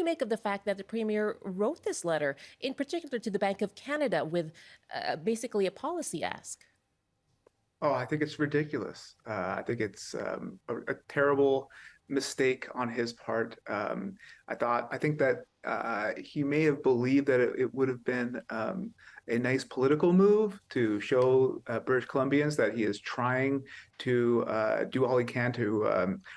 make of the fact that the Premier wrote this letter, in particular to the Bank of Canada, with basically a policy ask? Oh, I think it's ridiculous. I think it's a terrible mistake on his part. I think that he may have believed that it would have been a nice political move to show British Columbians that he is trying to do all he can to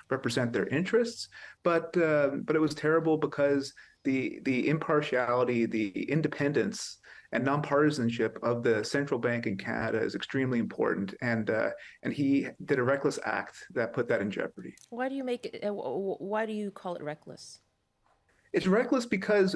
represent their interests. But it was terrible because the impartiality, the independence and nonpartisanship of the central bank in Canada is extremely important, and he did a reckless act that put that in jeopardy. Why do you make it? Why do you call it reckless? It's reckless because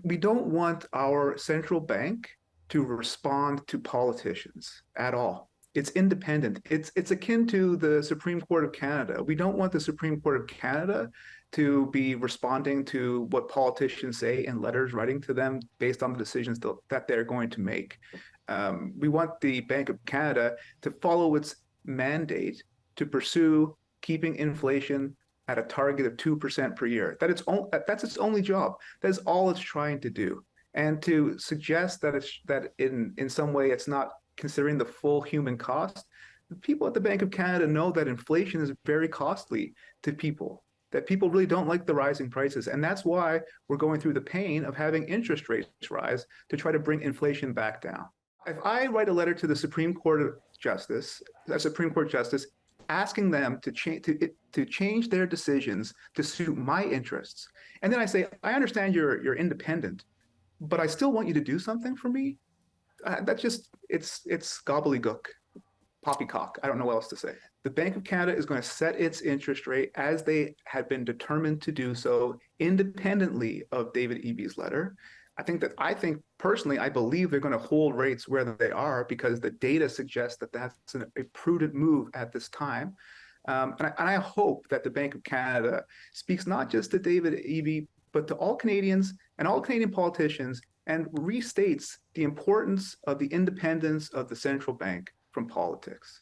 we don't want our central bank to respond to politicians at all. It's independent. It's akin to the Supreme Court of Canada. We don't want the Supreme Court of Canada to be responding to what politicians say in letters writing to them based on the decisions that they're going to make. We want the Bank of Canada to follow its mandate to pursue keeping inflation at a target of 2% per year. That's its only job. That's all it's trying to do. And to suggest that in some way it's not considering the full human cost, the people at the Bank of Canada know that inflation is very costly to people, that people really don't like the rising prices. And that's why we're going through the pain of having interest rates rise to try to bring inflation back down. If I write a letter to the Supreme Court of Justice, a Supreme Court justice, asking them to change their decisions to suit my interests, and then I say, I understand you're independent, but I still want you to do something for me. That's just it's gobbledygook, poppycock. I don't know what else to say. The Bank of Canada is going to set its interest rate as they had been determined to do so, independently of David Eby's letter. I think personally, I believe they're going to hold rates where they are because the data suggests that that's a prudent move at this time. And I hope that the Bank of Canada speaks not just to David Eby, but to all Canadians and all Canadian politicians, and restates the importance of the independence of the central bank from politics.